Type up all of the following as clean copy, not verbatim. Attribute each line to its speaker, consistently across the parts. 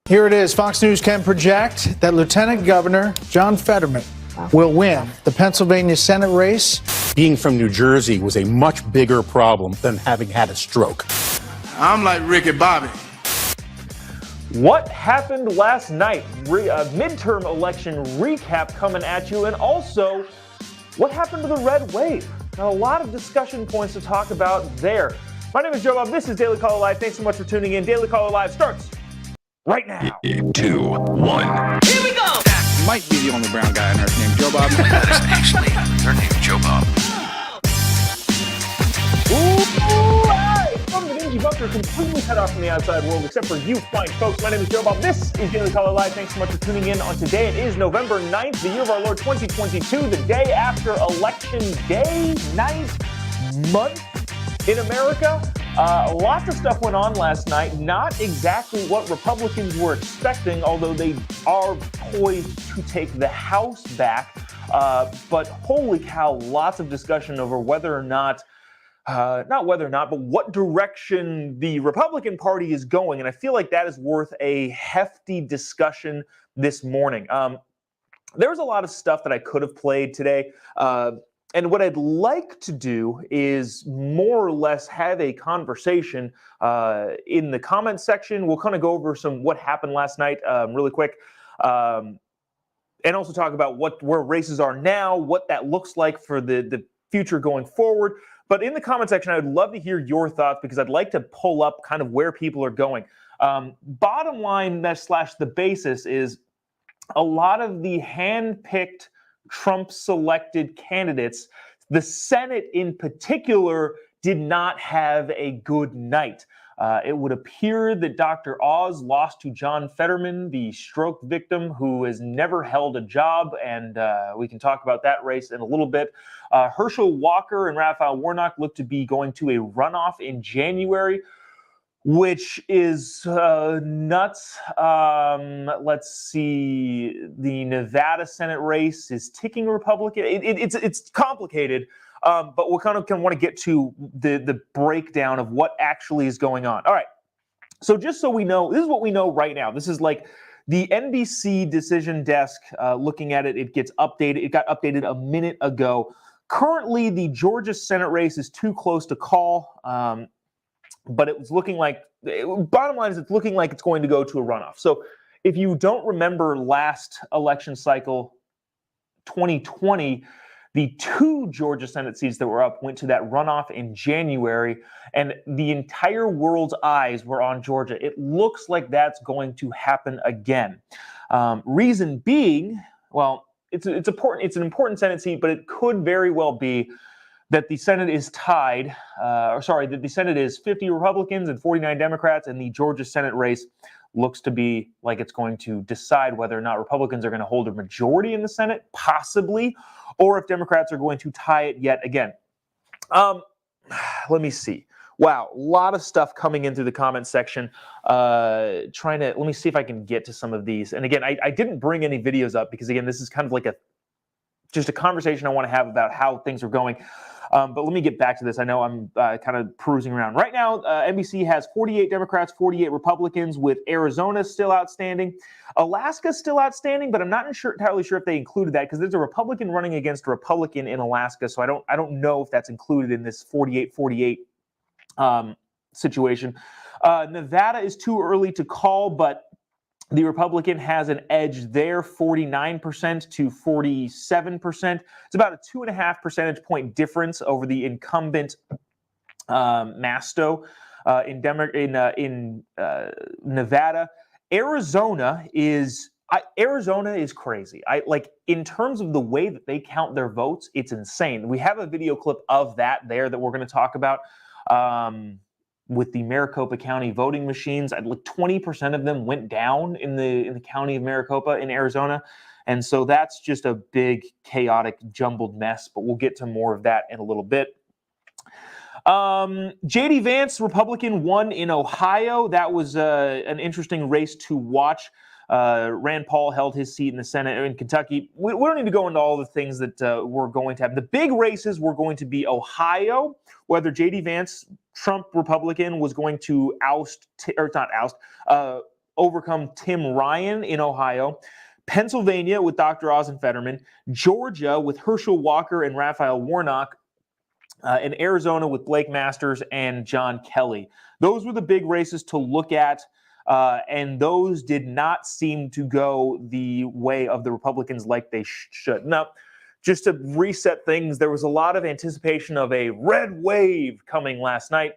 Speaker 1: Here it is. Fox News can project that Lieutenant Governor John Fetterman will win the Pennsylvania Senate race.
Speaker 2: Being from New Jersey was a much bigger problem than having had a stroke.
Speaker 3: I'm like Ricky Bobby.
Speaker 4: What happened last night? Midterm election recap coming at you, and also what happened to the red wave? Now, a lot of discussion points to talk about there. My name is Jobob. This is Daily Caller Live. Thanks so much for tuning in. Daily Caller Live starts right now.
Speaker 5: 3, 2, 1.
Speaker 4: Here we go.
Speaker 3: Might be the only brown guy on earth named Jobob.
Speaker 5: That is actually her name, Jobob.
Speaker 4: From the dingy bunker, completely cut off from the outside world, except for you fine folks. My name is Jobob. This is Daily Caller Live. Thanks so much for tuning in on today. It is November 9th, the year of our Lord 2022, the day after Election Day, night, month in America. Lots of stuff went on last night. Not exactly what Republicans were expecting, although they are poised to take the House back. But holy cow, lots of discussion over whether or not, but what direction the Republican Party is going. And I feel like that is worth a hefty discussion this morning. There was a lot of stuff that I could have played today. And what I'd like to do is more or less have a conversation in the comments section. We'll kind of go over what happened last night really quick. And also talk about where races are now, what that looks like for the future going forward. But in the comment section, I would love to hear your thoughts because I'd like to pull up kind of where people are going. Bottom line, the basis is a lot of the hand-picked Trump-selected candidates, the Senate in particular, did not have a good night. It would appear that Dr. Oz lost to John Fetterman, the stroke victim who has never held a job, and we can talk about that race in a little bit. Herschel Walker and Raphael Warnock look to be going to a runoff in January, which is nuts. Let's see. The Nevada Senate race is ticking Republican. It's complicated, but we kind of want to get to the breakdown of what actually is going on. All right. So just so we know, this is what we know right now. This is like the NBC decision desk looking at it. It gets updated. It got updated a minute ago. Currently, the Georgia Senate race is too close to call. But it was looking like, bottom line is it's looking like it's going to go to a runoff. So if you don't remember last election cycle, 2020, the 2 Georgia Senate seats that were up went to that runoff in January, and the entire world's eyes were on Georgia. It looks like that's going to happen again. Reason being, well, it's important. It's an important Senate seat, but it could very well be that the Senate is tied, that the Senate is 50 Republicans and 49 Democrats, and the Georgia Senate race looks to be like it's going to decide whether or not Republicans are going to hold a majority in the Senate, possibly, or if Democrats are going to tie it yet again. Let me see. Wow, a lot of stuff coming in through the comments section. Let me see if I can get to some of these. And again, I didn't bring any videos up because, again, this is kind of like just a conversation I want to have about how things are going. But let me get back to this. I know I'm kind of perusing around. Right now, NBC has 48 Democrats, 48 Republicans, with Arizona still outstanding. Alaska still outstanding, but I'm not entirely sure if they included that because there's a Republican running against a Republican in Alaska, so I don't know if that's included in this 48-48 situation. Nevada is too early to call, but the Republican has an edge there, 49% to 47%. It's about a 2.5 percentage point difference over the incumbent Masto in Nevada. Arizona is crazy. In terms of the way that they count their votes, it's insane. We have a video clip of that we're going to talk about. With the Maricopa County voting machines, 20% of them went down in the county of Maricopa in Arizona. And so that's just a big, chaotic, jumbled mess, but we'll get to more of that in a little bit. J.D. Vance, Republican, won in Ohio. That was an interesting race to watch. Rand Paul held his seat in the Senate in Kentucky. We don't need to go into all the things that we're going to have. The big races were going to be Ohio, whether J.D. Vance, Trump Republican, was going to overcome Tim Ryan in Ohio, Pennsylvania with Dr. Oz and Fetterman, Georgia with Herschel Walker and Raphael Warnock, and Arizona with Blake Masters and John Kelly. Those were the big races to look at, and those did not seem to go the way of the Republicans like they should. Now, just to reset things, there was a lot of anticipation of a red wave coming last night.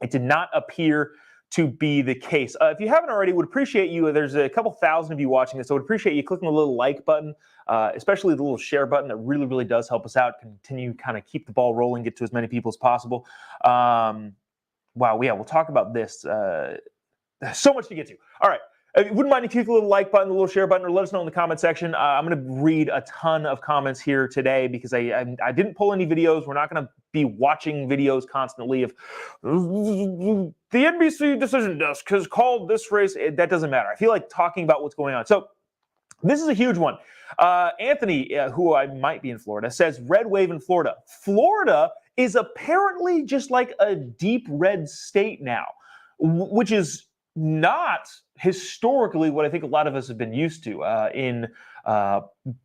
Speaker 4: It did not appear to be the case. If you haven't already, would appreciate you. There's a couple thousand of you watching this, so I would appreciate you clicking the little like button, especially the little share button. That really, really does help us out. Continue kind of keep the ball rolling, get to as many people as possible. Wow, yeah, we'll talk about this. So much to get to. All right. Wouldn't mind if you click the little like button, the little share button, or let us know in the comment section. I'm going to read a ton of comments here today because I didn't pull any videos. We're not going to be watching videos constantly of the NBC decision desk has called this race. That doesn't matter. I feel like talking about what's going on. So this is a huge one. Anthony, who I might be in Florida, says red wave in Florida. Florida is apparently just like a deep red state now, which is not historically what I think a lot of us have been used to in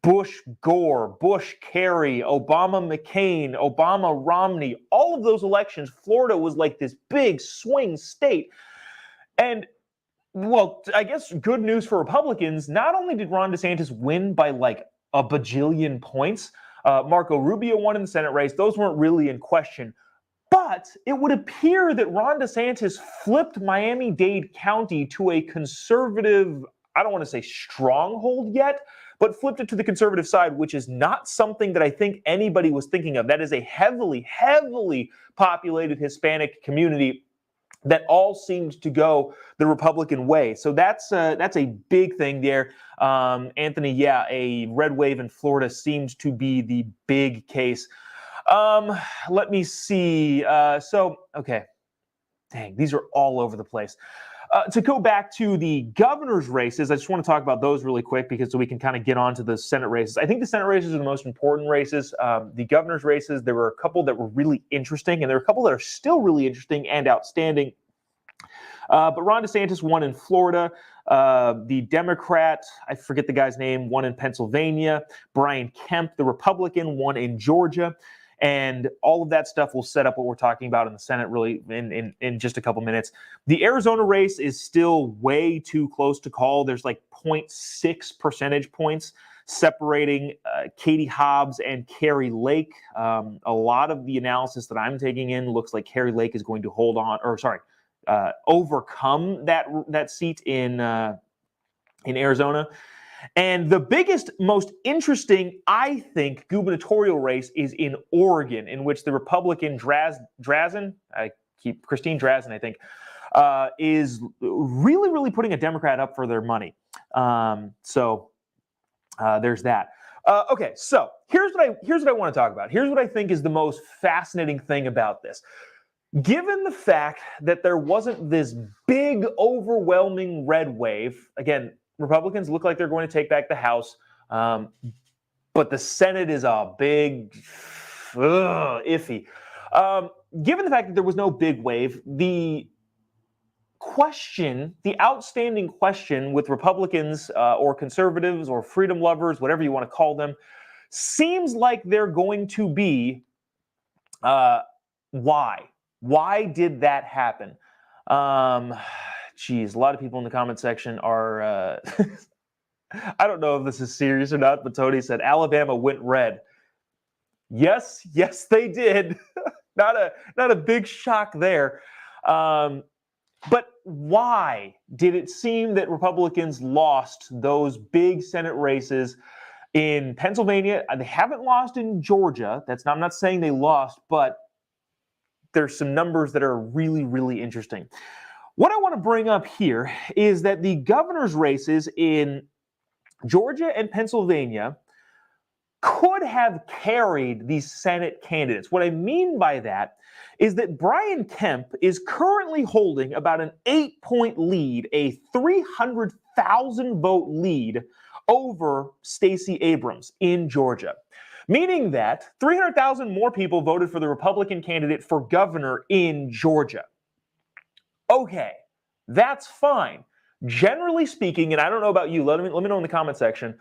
Speaker 4: Bush Gore, Bush Kerry, Obama McCain, Obama Romney, all of those elections. Florida was like this big swing state. And well, I guess good news for Republicans, not only did Ron DeSantis win by like a bajillion points, Marco Rubio won in the Senate race. Those weren't really in question. But it would appear that Ron DeSantis flipped Miami-Dade County to a conservative, I don't want to say stronghold yet, but flipped it to the conservative side, which is not something that I think anybody was thinking of. That is a heavily, heavily populated Hispanic community that all seemed to go the Republican way. So that's a big thing there. Anthony, yeah, a red wave in Florida seemed to be the big case. Let me see. Okay. Dang, these are all over the place. To go back to the governor's races, I just want to talk about those really quick because so we can kind of get on to the Senate races. I think the Senate races are the most important races. The governor's races, there were a couple that were really interesting, and there are a couple that are still really interesting and outstanding. But Ron DeSantis won in Florida. The Democrat, I forget the guy's name, won in Pennsylvania. Brian Kemp, the Republican, won in Georgia. And all of that stuff will set up what we're talking about in the Senate really in just a couple minutes. The Arizona race is still way too close to call. There's like 0.6 percentage points separating Katie Hobbs and Kari Lake. A lot of the analysis that I'm taking in looks like Kari Lake is going to overcome that seat in Arizona. And the biggest, most interesting, I think, gubernatorial race is in Oregon, in which the Republican Christine Drazen, I think, is really, really putting a Democrat up for their money. There's that. Okay, so here's what I want to talk about. Here's what I think is the most fascinating thing about this. Given the fact that there wasn't this big, overwhelming red wave, again, Republicans look like they're going to take back the House, but the Senate is a big iffy. Given the fact that there was no big wave, the outstanding question with Republicans or conservatives or freedom lovers, whatever you want to call them, seems like they're going to be why? Why did that happen? Geez, a lot of people in the comment section are, I don't know if this is serious or not, but Tony said Alabama went red. Yes, they did. Not a big shock there. But why did it seem that Republicans lost those big Senate races in Pennsylvania? They haven't lost in Georgia. I'm not saying they lost, but there's some numbers that are really, really interesting. What I want to bring up here is that the governor's races in Georgia and Pennsylvania could have carried these Senate candidates. What I mean by that is that Brian Kemp is currently holding about an 8-point lead, a 300,000 vote lead over Stacey Abrams in Georgia, meaning that 300,000 more people voted for the Republican candidate for governor in Georgia. Okay, that's fine. Generally speaking, and I don't know about you, let me know in the comment section.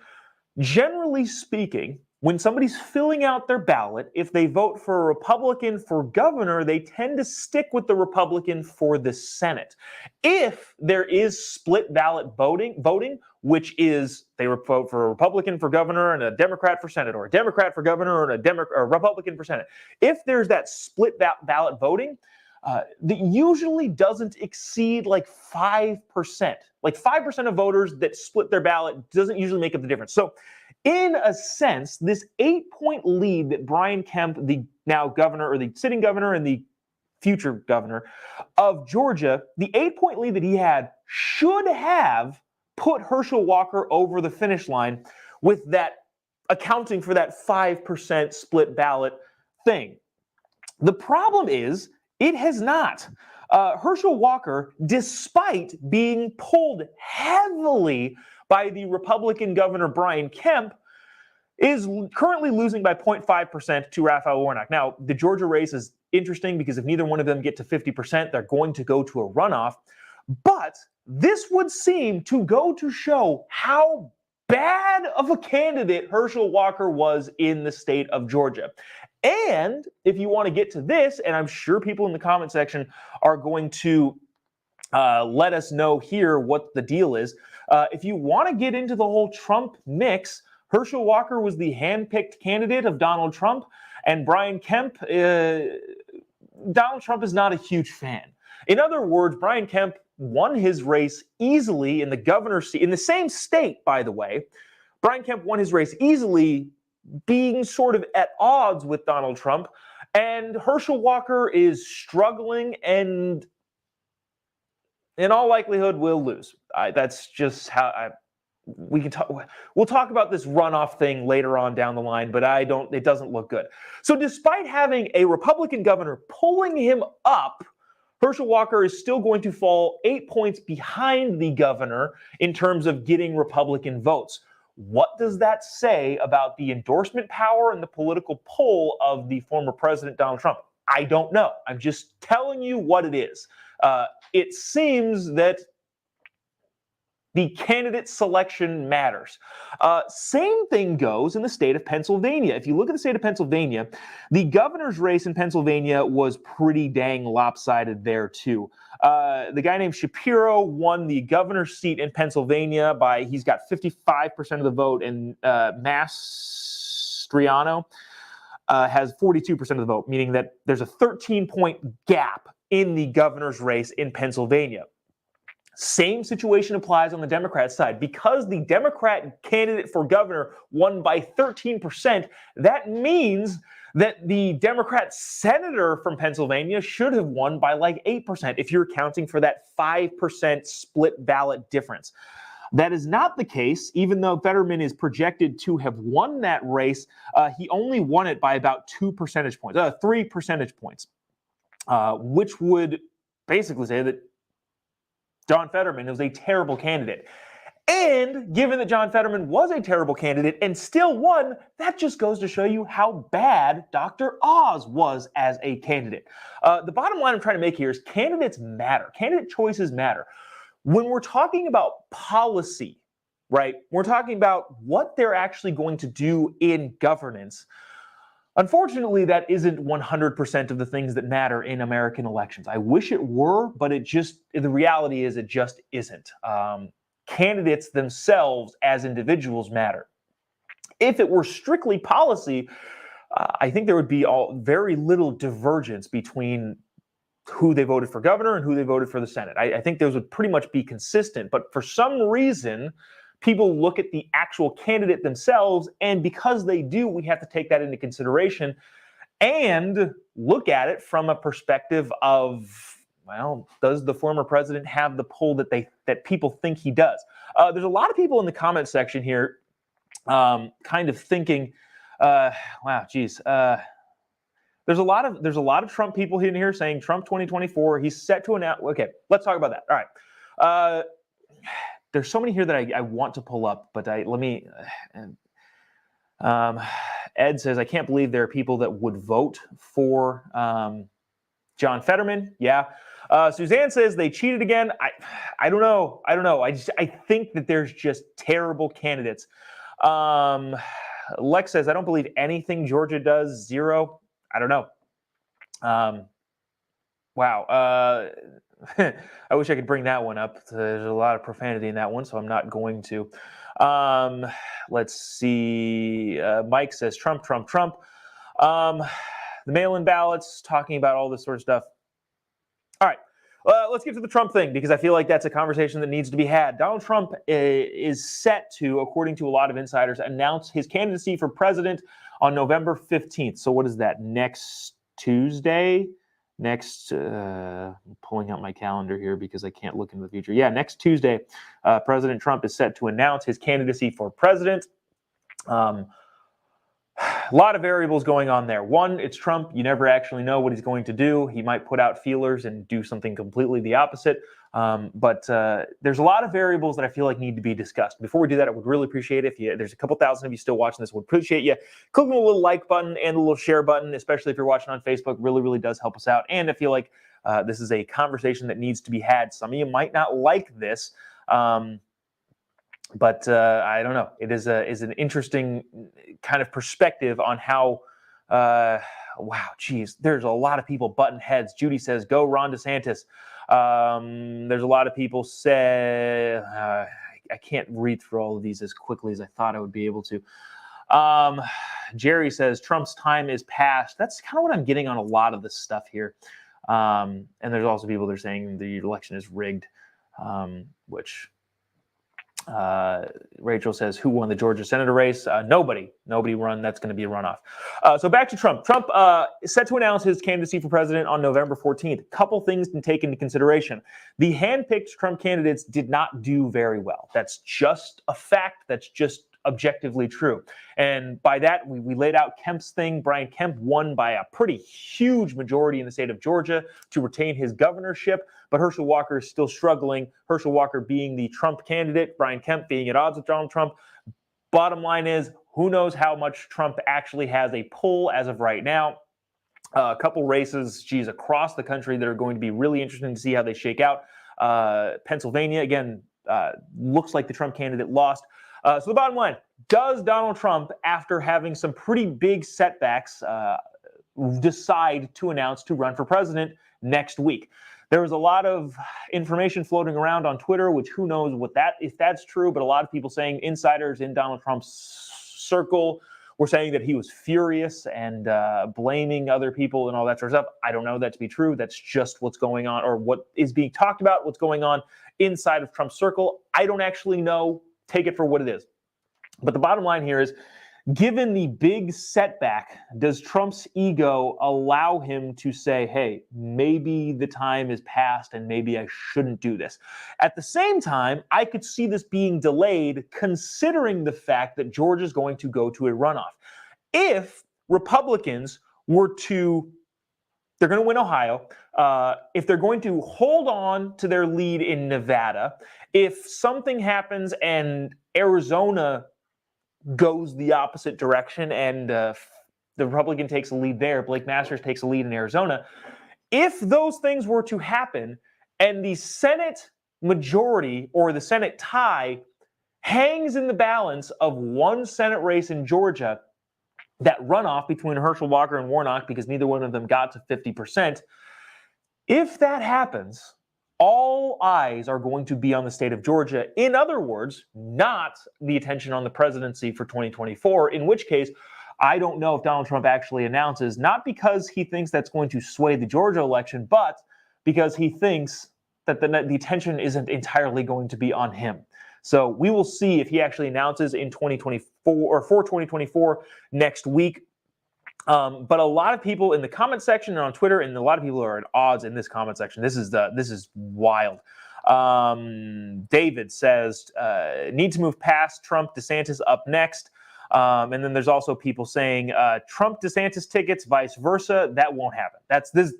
Speaker 4: Generally speaking, when somebody's filling out their ballot, if they vote for a Republican for governor, they tend to stick with the Republican for the Senate. If there is split ballot voting, which is they vote for a Republican for governor and a Democrat for Senate, or a Democrat for governor and a Republican for Senate. If there's that split ballot voting, that usually doesn't exceed like 5%. Like 5% of voters that split their ballot doesn't usually make up the difference. So in a sense, this 8-point lead that Brian Kemp, the now governor, or the sitting governor and the future governor of Georgia, the 8-point lead that he had should have put Herschel Walker over the finish line, with that accounting for that 5% split ballot thing. The problem is, it has not. Herschel Walker, despite being pulled heavily by the Republican governor Brian Kemp, is currently losing by 0.5% to Raphael Warnock. Now, the Georgia race is interesting because if neither one of them get to 50%, they're going to go to a runoff. But this would seem to go to show how bad of a candidate Herschel Walker was in the state of Georgia. And if you want to get to this, and I'm sure people in the comment section are going to let us know here what the deal is. If you want to get into the whole Trump mix, Herschel Walker was the handpicked candidate of Donald Trump, and Brian Kemp, Donald Trump is not a huge fan. In other words, Brian Kemp won his race easily in the governor's seat, in the same state, by the way. Brian Kemp won his race easily, being sort of at odds with Donald Trump, and Herschel Walker is struggling and in all likelihood will lose. That's just how we can talk. We'll talk about this runoff thing later on down the line, but it doesn't look good. So despite having a Republican governor pulling him up, Herschel Walker is still going to fall 8 points behind the governor in terms of getting Republican votes. What does that say about the endorsement power and the political pull of the former president, Donald Trump? I don't know. I'm just telling you what it is. It seems that the candidate selection matters. Same thing goes in the state of Pennsylvania. If you look at the state of Pennsylvania, the governor's race in Pennsylvania was pretty dang lopsided there too. The guy named Shapiro won the governor's seat in Pennsylvania he's got 55% of the vote, and Mastriano has 42% of the vote, meaning that there's a 13-point gap in the governor's race in Pennsylvania. Same situation applies on the Democrat side. Because the Democrat candidate for governor won by 13%, that means that the Democrat senator from Pennsylvania should have won by like 8% if you're accounting for that 5% split ballot difference. That is not the case. Even though Fetterman is projected to have won that race, he only won it by about 3 percentage points, which would basically say that John Fetterman was a terrible candidate. And given that John Fetterman was a terrible candidate and still won, that just goes to show you how bad Dr. Oz was as a candidate. The bottom line I'm trying to make here is candidates matter. Candidate choices matter. When we're talking about policy, right, we're talking about what they're actually going to do in governance. Unfortunately, that isn't 100% of the things that matter in American elections. I wish it were, but the reality is it just isn't. Candidates themselves as individuals matter. If it were strictly policy, I think there would be very little divergence between who they voted for governor and who they voted for the Senate. I think those would pretty much be consistent, but for some reason, people look at the actual candidate themselves, and because they do, we have to take that into consideration and look at it from a perspective of, well, does the former president have the pull that people think he does? There's a lot of people in the comment section here kind of thinking, wow, geez. There's a lot of Trump people in here saying Trump 2024, he's set to announce. Okay, let's talk about that. All right. There's so many here that I want to pull up, but Ed says, I can't believe there are people that would vote for John Fetterman. Yeah. Suzanne says they cheated again. I don't know. I think that there's just terrible candidates. Lex says I don't believe anything Georgia does. 0. I don't know. Wow. I wish I could bring that one up. There's a lot of profanity in that one, so I'm not going to. Let's see. Mike says Trump. The mail-in ballots, talking about all this sort of stuff. All right. Let's get to the Trump thing, because I feel like that's a conversation that needs to be had. Donald Trump is set to, according to a lot of insiders, announce his candidacy for president on November 15th. So what is that? Next Tuesday? I'm pulling out my calendar here because I can't look into the future. Yeah, next Tuesday, President Trump is set to announce his candidacy for president. A lot of variables going on there. One, it's Trump. You never actually know what he's going to do. He might put out feelers and do something completely the opposite. But there's a lot of variables that I feel like need to be discussed. Before we do that, I would really appreciate it if there's a couple thousand of you still watching this. Would appreciate you clicking the little like button and the little share button, especially if you're watching on Facebook. Really, really does help us out. And I feel like this is a conversation that needs to be had. Some of you might not like this. But I don't know. It is an interesting kind of perspective on how, wow, geez, there's a lot of people butting heads. Judy says, go Ron DeSantis. There's a lot of people say, I can't read through all of these as quickly as I thought I would be able to. Jerry says, Trump's time is past. That's kind of what I'm getting on a lot of this stuff here. And there's also people that are saying the election is rigged, which... Rachel says, who won the Georgia senator race? Nobody run. That's going to be a runoff. So back to Trump. Trump is set to announce his candidacy for president on November 14th. Couple things to take into consideration. The handpicked Trump candidates did not do very well. That's just a fact. That's just objectively true. And by that, we laid out Kemp's thing. Brian Kemp won by a pretty huge majority in the state of Georgia to retain his governorship, but Herschel Walker is still struggling. Herschel Walker being the Trump candidate, Brian Kemp being at odds with Donald Trump. Bottom line is, who knows how much Trump actually has a pull as of right now. A couple races, across the country that are going to be really interesting to see how they shake out. Pennsylvania, again, looks like the Trump candidate lost. So the bottom line, does Donald Trump, after having some pretty big setbacks, decide to announce to run for president next week? There was a lot of information floating around on Twitter, which who knows if that's true, but a lot of people saying, insiders in Donald Trump's circle were saying that he was furious and blaming other people and all that sort of stuff. I don't know that to be true. That's just what's going on, or what is being talked about, what's going on inside of Trump's circle. I don't actually know. Take it for what it is. But the bottom line here is, given the big setback, does Trump's ego allow him to say, hey, maybe the time is past and maybe I shouldn't do this? At the same time, I could see this being delayed, considering the fact that Georgia is going to go to a runoff. If Republicans were to, they're going to win Ohio. If they're going to hold on to their lead in Nevada, if something happens and Arizona goes the opposite direction and the Republican takes a lead there, Blake Masters takes a lead in Arizona, if those things were to happen and the Senate majority or the Senate tie hangs in the balance of one Senate race in Georgia, that runoff between Herschel Walker and Warnock, because neither one of them got to 50%, if that happens, all eyes are going to be on the state of Georgia. In other words, not the attention on the presidency for 2024, in which case, I don't know if Donald Trump actually announces, not because he thinks that's going to sway the Georgia election, but because he thinks that the attention isn't entirely going to be on him. So we will see if he actually announces in 2024 or for 2024 next week. But a lot of people in the comment section and on Twitter, and a lot of people are at odds in this comment section. This is wild. David says, need to move past Trump, DeSantis up next. And then there's also people saying Trump DeSantis tickets, vice versa. That won't happen. That's this,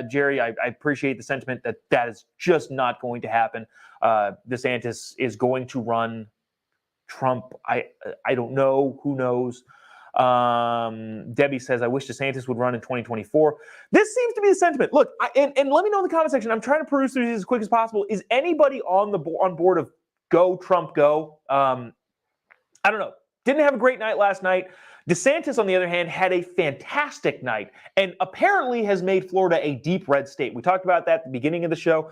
Speaker 4: Jerry. I appreciate the sentiment that is just not going to happen. DeSantis is going to run. Trump, I don't know. Who knows? Debbie says, I wish DeSantis would run in 2024. This seems to be the sentiment. Look, and let me know in the comment section. I'm trying to peruse through these as quick as possible. Is anybody on board of go Trump go? I don't know. Didn't have a great night last night. DeSantis, on the other hand, had a fantastic night and apparently has made Florida a deep red state. We talked about that at the beginning of the show.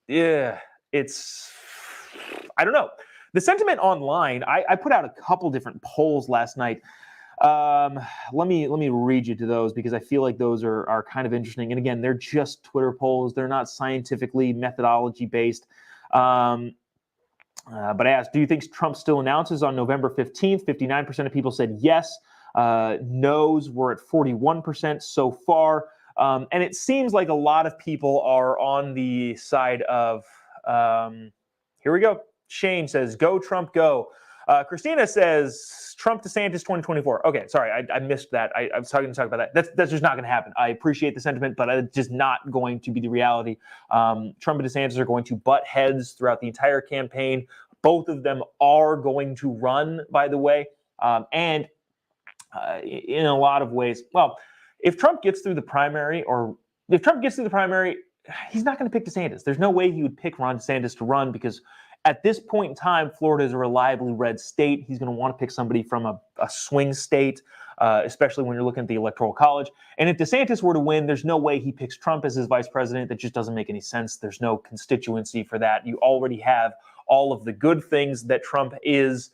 Speaker 4: Yeah, it's, I don't know. The sentiment online, I put out a couple different polls last night. Let me read you to those because I feel like those are kind of interesting. And again, they're just Twitter polls. They're not scientifically methodology based. But I asked, do you think Trump still announces on November 15th? 59% of people said yes. No's were at 41% so far. And it seems like a lot of people are on the side of, here we go. Shane says, go Trump, go. Christina says, Trump DeSantis 2024. Okay, sorry, I missed that. I was talking about that. That's just not going to happen. I appreciate the sentiment, but it's just not going to be the reality. Trump and DeSantis are going to butt heads throughout the entire campaign. Both of them are going to run, by the way. And in a lot of ways, well, if Trump gets through the primary, he's not going to pick DeSantis. There's no way he would pick Ron DeSantis to run because at this point in time, Florida is a reliably red state. He's going to want to pick somebody from a swing state, especially when you're looking at the Electoral College. And if DeSantis were to win, there's no way he picks Trump as his vice president. That just doesn't make any sense. There's no constituency for that. You already have all of the good things that Trump is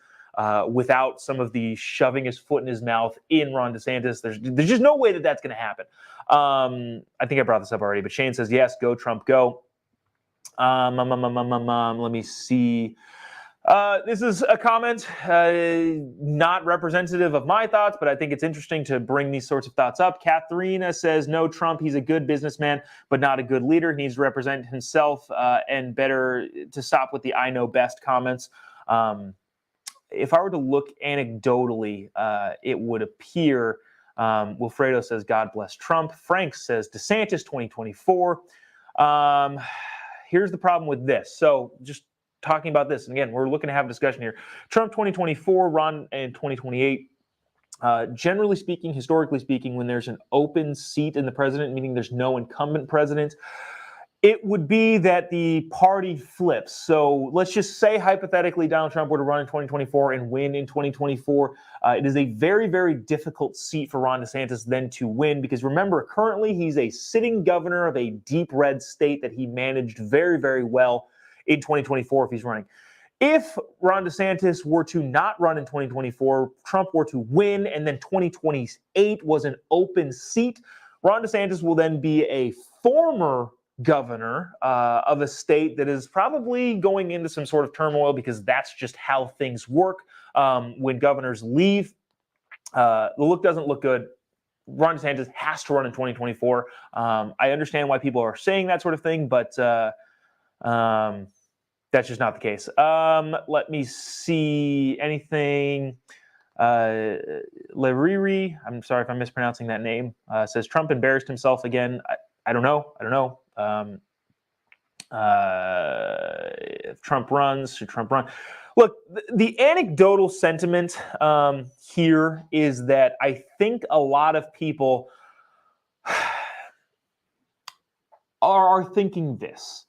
Speaker 4: without some of the shoving his foot in his mouth in Ron DeSantis. There's just no way that that's going to happen. I think I brought this up already, but Shane says, yes, go Trump, go. Let me see. This is a comment not representative of my thoughts, but I think it's interesting to bring these sorts of thoughts up. Katharina says, no, Trump, he's a good businessman, but not a good leader. He needs to represent himself and better to stop with the I know best comments. If I were to look anecdotally, it would appear, Wilfredo says, God bless Trump. Frank says, DeSantis 2024. Here's the problem with this. So just talking about this, and again, we're looking to have a discussion here. Trump 2024, Ron in 2028. Generally speaking, historically speaking, when there's an open seat in the president, meaning there's no incumbent president, it would be that the party flips. So let's just say hypothetically Donald Trump were to run in 2024 and win in 2024. It is a very, very difficult seat for Ron DeSantis then to win because remember, currently he's a sitting governor of a deep red state that he managed very, very well in 2024 if he's running. If Ron DeSantis were to not run in 2024, Trump were to win, and then 2028 was an open seat, Ron DeSantis will then be a former governor of a state that is probably going into some sort of turmoil because that's just how things work. When governors leave, the look doesn't look good. Ron DeSantis has to run in 2024. I understand why people are saying that sort of thing, but that's just not the case. Let me see anything. Leriri, I'm sorry if I'm mispronouncing that name, says Trump embarrassed himself again. I don't know. If Trump runs, should Trump run? Look, the anecdotal sentiment here is that I think a lot of people are thinking this.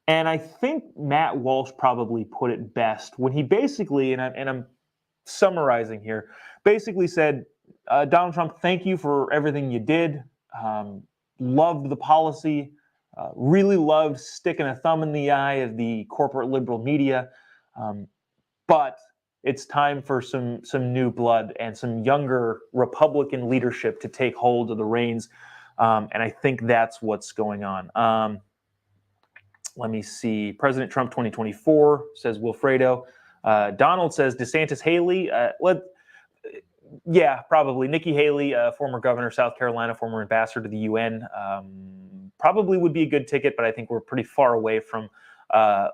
Speaker 4: And I think Matt Walsh probably put it best when he basically, and I'm summarizing here, basically said, Donald Trump, thank you for everything you did. Loved the policy. Really loved sticking a thumb in the eye of the corporate liberal media. But it's time for some new blood and some younger Republican leadership to take hold of the reins. And I think that's what's going on. Let me see. President Trump 2024, says Wilfredo. Donald says DeSantis Haley. Yeah, probably. Nikki Haley, former governor of South Carolina, former ambassador to the UN. Probably would be a good ticket, but I think we're pretty far away from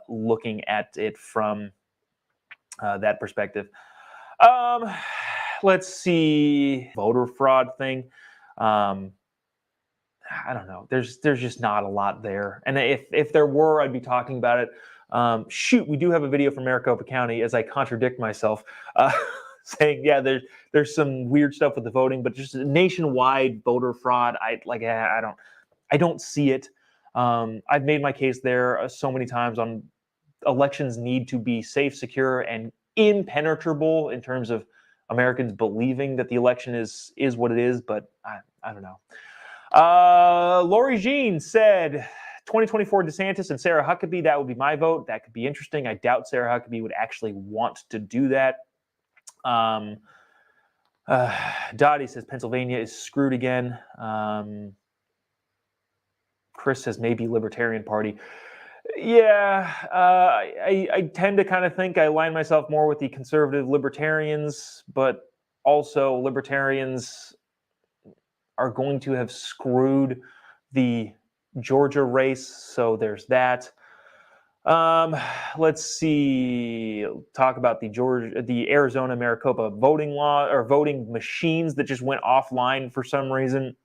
Speaker 4: looking at it from that perspective. Let's see. Voter fraud thing. I don't know. There's just not a lot there. And if there were, I'd be talking about it. Shoot, we do have a video from Maricopa County as I contradict myself, saying, yeah, there's some weird stuff with the voting, but just nationwide voter fraud. I don't see it. I've made my case there so many times on elections need to be safe, secure, and impenetrable in terms of Americans believing that the election is what it is, but I don't know. Lori Jean said 2024 DeSantis and Sarah Huckabee, that would be my vote. That could be interesting. I doubt Sarah Huckabee would actually want to do that. Dottie says Pennsylvania is screwed again. Chris says maybe Libertarian Party. Yeah, I tend to kind of think I align myself more with the conservative libertarians, but also libertarians are going to have screwed the Georgia race, so there's that. Let's see. Talk about the Arizona Maricopa voting law or voting machines that just went offline for some reason.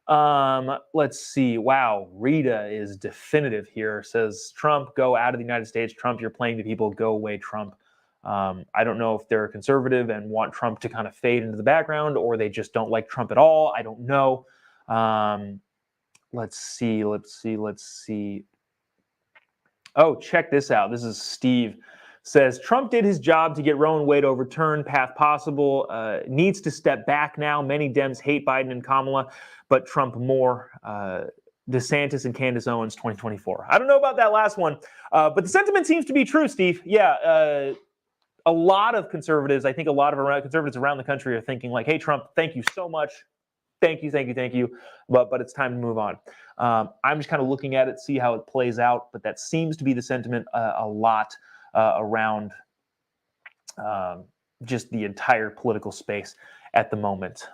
Speaker 4: Let's see. Wow, Rita is definitive here. Says Trump, go out of the United States. Trump, you're playing to people. Go away, Trump. I don't know if they're conservative and want Trump to kind of fade into the background, or they just don't like Trump at all. I don't know. Let's see. Oh, check this out. This is Steve. Says Trump did his job to get Roe and Wade overturned. Path possible. Needs to step back now. Many Dems hate Biden and Kamala, but Trump more. DeSantis and Candace Owens 2024. I don't know about that last one, but the sentiment seems to be true, Steve. Yeah, a lot of conservatives, I think a lot of conservatives around the country are thinking like, hey, Trump, thank you so much. Thank you. But it's time to move on. I'm just kind of looking at it, see how it plays out. But that seems to be the sentiment a lot around just the entire political space at the moment.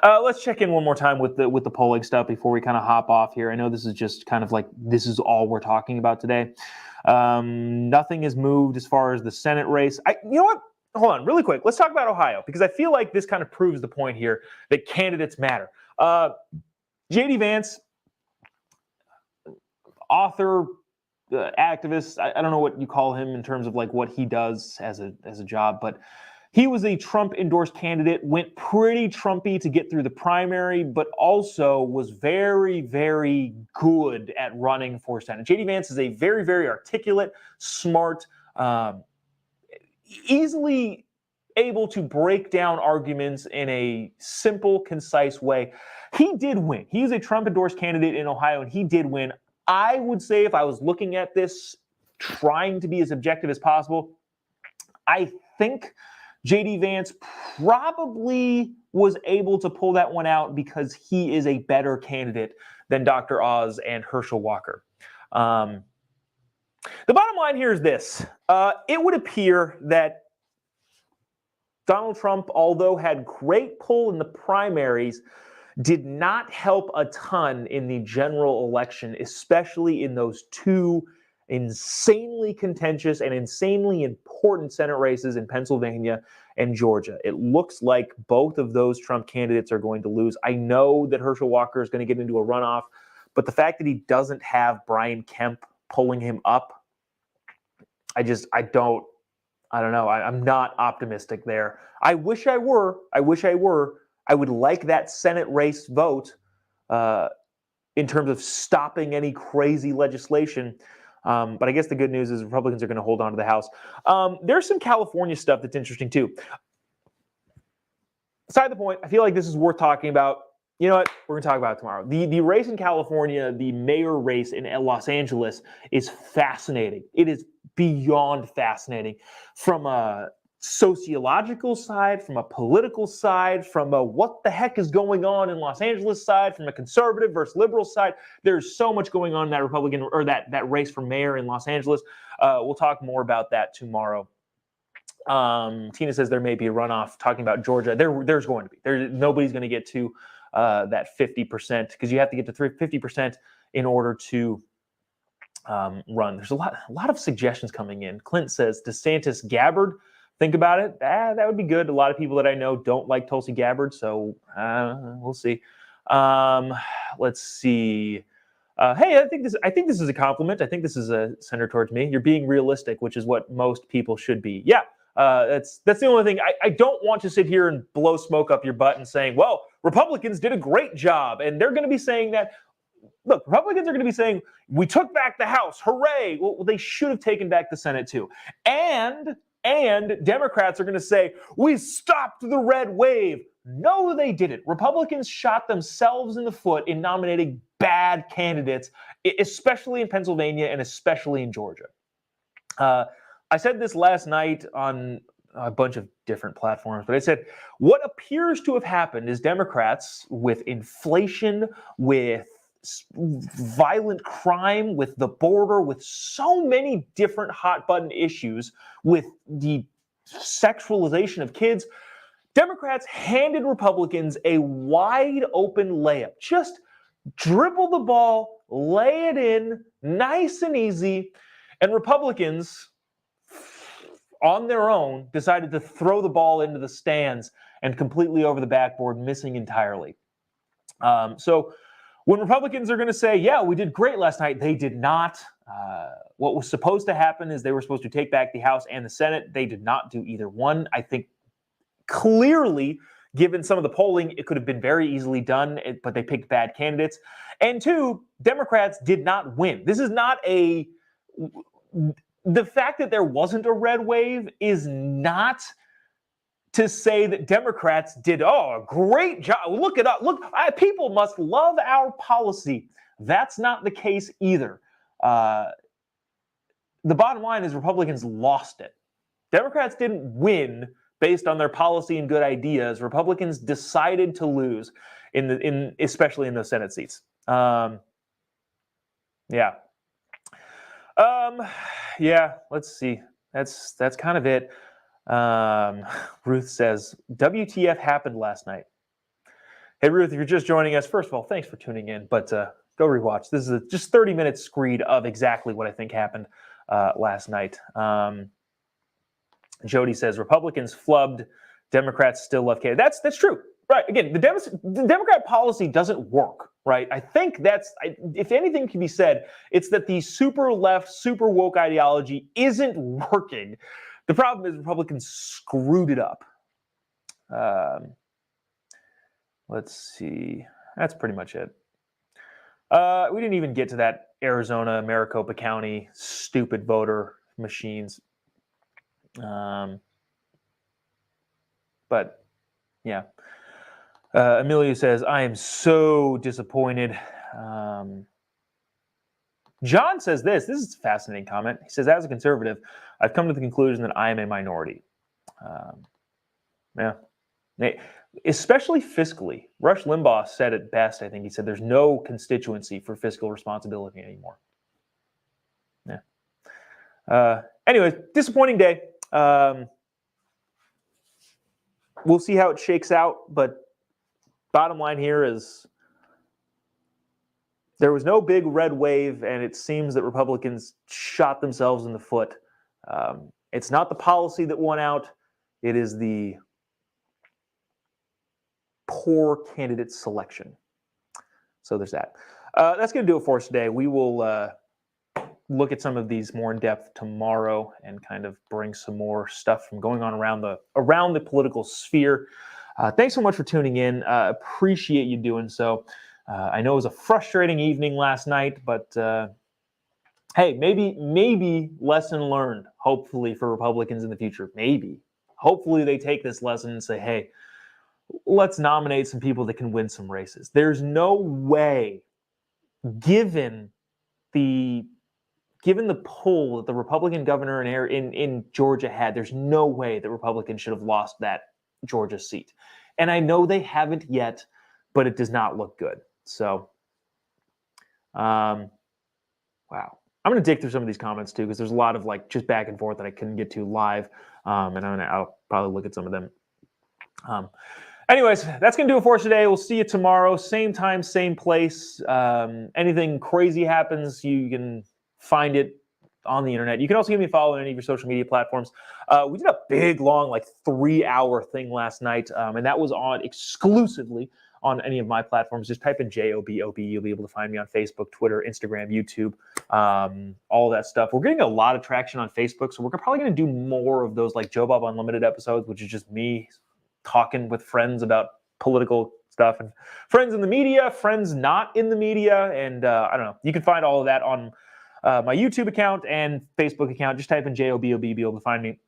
Speaker 4: Let's check in one more time with the polling stuff before we kind of hop off here. I know this is just kind of like this is all we're talking about today. Nothing has moved as far as the Senate race. You know what? Hold on, really quick. Let's talk about Ohio because I feel like this kind of proves the point here that candidates matter. J.D. Vance, author, activist. I don't know what you call him in terms of like what he does as a job, but he was a Trump-endorsed candidate, went pretty Trumpy to get through the primary, but also was very, very good at running for Senate. J.D. Vance is a very, very articulate, smart, easily able to break down arguments in a simple, concise way. He did win. He is a Trump-endorsed candidate in Ohio, and he did win. I would say if I was looking at this, trying to be as objective as possible, I think J.D. Vance probably was able to pull that one out because he is a better candidate than Dr. Oz and Herschel Walker. The bottom line here is this. It would appear that Donald Trump, although had great pull in the primaries, did not help a ton in the general election, especially in those two insanely contentious and insanely important Senate races in Pennsylvania and Georgia. It looks like both of those Trump candidates are going to lose. I know that Herschel Walker is going to get into a runoff, but the fact that he doesn't have Brian Kemp pulling him up, I don't know. I'm not optimistic there. I wish I were. I would like that Senate race vote in terms of stopping any crazy legislation. But I guess the good news is Republicans are going to hold on to the House. There's some California stuff that's interesting too. Aside the point, I feel like this is worth talking about. You know what? We're going to talk about it tomorrow. The race in California, the mayor race in Los Angeles is fascinating. It is beyond fascinating from a sociological side, from a political side, from a what the heck is going on in Los Angeles side, from a conservative versus liberal side. There's so much going on in that Republican or that race for mayor in Los Angeles. We'll talk more about that tomorrow. Tina says there may be a runoff. Talking about Georgia, there's going to be. Nobody's going to get to that 50% because you have to get to 50% in order to run. There's a lot of suggestions coming in. Clint says DeSantis Gabbard. Think about it. That would be good. A lot of people that I know don't like Tulsi Gabbard, so we'll see. Let's see. Hey, I think this is a compliment. I think this is a center towards me. You're being realistic, which is what most people should be. Yeah, that's the only thing. I don't want to sit here and blow smoke up your butt and saying, well, Republicans did a great job, and they're going to be saying that. Look, Republicans are going to be saying, we took back the House, hooray. Well, they should have taken back the Senate too. And Democrats are going to say, we stopped the red wave. No, they didn't. Republicans shot themselves in the foot in nominating bad candidates, especially in Pennsylvania and especially in Georgia. I said this last night on a bunch of different platforms, but I said, what appears to have happened is Democrats, with inflation, with violent crime, with the border, with so many different hot button issues, with the sexualization of kids, Democrats handed Republicans a wide open layup. Just dribble the ball, lay it in, nice and easy, and Republicans, on their own, decided to throw the ball into the stands and completely over the backboard, missing entirely. So when Republicans are going to say, yeah, we did great last night, they did not. What was supposed to happen is they were supposed to take back the House and the Senate. They did not do either one. I think clearly, given some of the polling, it could have been very easily done, but they picked bad candidates. And two, Democrats did not win. This is not a... The fact that there wasn't a red wave is not to say that Democrats did, a great job. Look it up. Look, people must love our policy. That's not the case either. The bottom line is Republicans lost it. Democrats didn't win based on their policy and good ideas. Republicans decided to lose, especially in those Senate seats. Yeah. Yeah, let's see. That's kind of it. Ruth says, WTF happened last night. Hey, Ruth, if you're just joining us, first of all, thanks for tuning in, but go rewatch. This is just 30-minute screed of exactly what I think happened last night. Jody says, Republicans flubbed, Democrats still love Canada. That's true. Right. Again, the Democrat policy doesn't work, right? I think if anything can be said, it's that the super left, super woke ideology isn't working. The problem is Republicans screwed it up. Let's see. That's pretty much it. We didn't even get to that Arizona, Maricopa County, stupid voter machines. But, yeah. Amelia says, I am so disappointed. John says this is a fascinating comment. He says, as a conservative, I've come to the conclusion that I am a minority. Yeah. Especially fiscally. Rush Limbaugh said it best, I think. He said there's no constituency for fiscal responsibility anymore. Yeah. Anyways, disappointing day. We'll see how it shakes out, but bottom line here is there was no big red wave, and it seems that Republicans shot themselves in the foot. It's not the policy that won out. It is the poor candidate selection. So there's that. That's going to do it for us today. We will look at some of these more in depth tomorrow and kind of bring some more stuff from going on around the political sphere. Thanks so much for tuning in. Appreciate you doing so. I know it was a frustrating evening last night, but hey, maybe lesson learned, hopefully, for Republicans in the future. Maybe. Hopefully they take this lesson and say, hey, let's nominate some people that can win some races. There's no way, given the pull that the Republican governor in Georgia had, there's no way that Republicans should have lost that Georgia seat. And I know they haven't yet, but it does not look good. So, wow. I'm going to dig through some of these comments too, because there's a lot of just back and forth that I couldn't get to live. And I'll probably look at some of them. Anyways, that's going to do it for us today. We'll see you tomorrow. Same time, same place. Anything crazy happens, you can find it on the internet. You can also give me a follow on any of your social media platforms. We did a big, long, 3-hour thing last night, and that was on exclusively on any of my platforms, just type in Jobob. You'll be able to find me on Facebook, Twitter, Instagram, YouTube, all that stuff. We're getting a lot of traction on Facebook, so we're probably going to do more of those like Jobob Unlimited episodes, which is just me talking with friends about political stuff and friends in the media, friends not in the media, and I don't know. You can find all of that on my YouTube account and Facebook account. Just type in Jobob, be able to find me.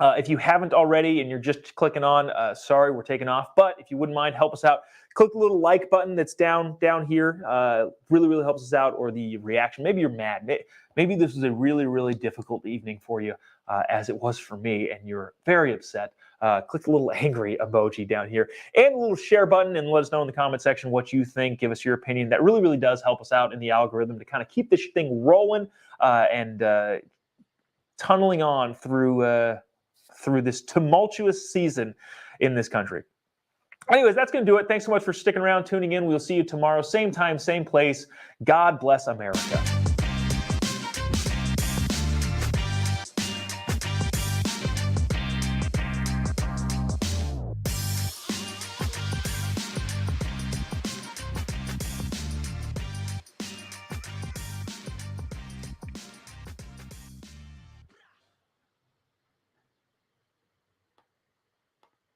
Speaker 4: If you haven't already and you're just clicking on, sorry, we're taking off. But if you wouldn't mind, help us out. Click the little like button that's down here. Really, really helps us out. Or the reaction. Maybe you're mad. Maybe this was a really, really difficult evening for you, as it was for me, and you're very upset. Click the little angry emoji down here and a little share button, and let us know in the comment section what you think. Give us your opinion. That really, really does help us out in the algorithm to kind of keep this thing rolling and tunneling on through this tumultuous season in this country. Anyways, that's going to do it. Thanks so much for sticking around, tuning in. We'll see you tomorrow, same time, same place. God bless America.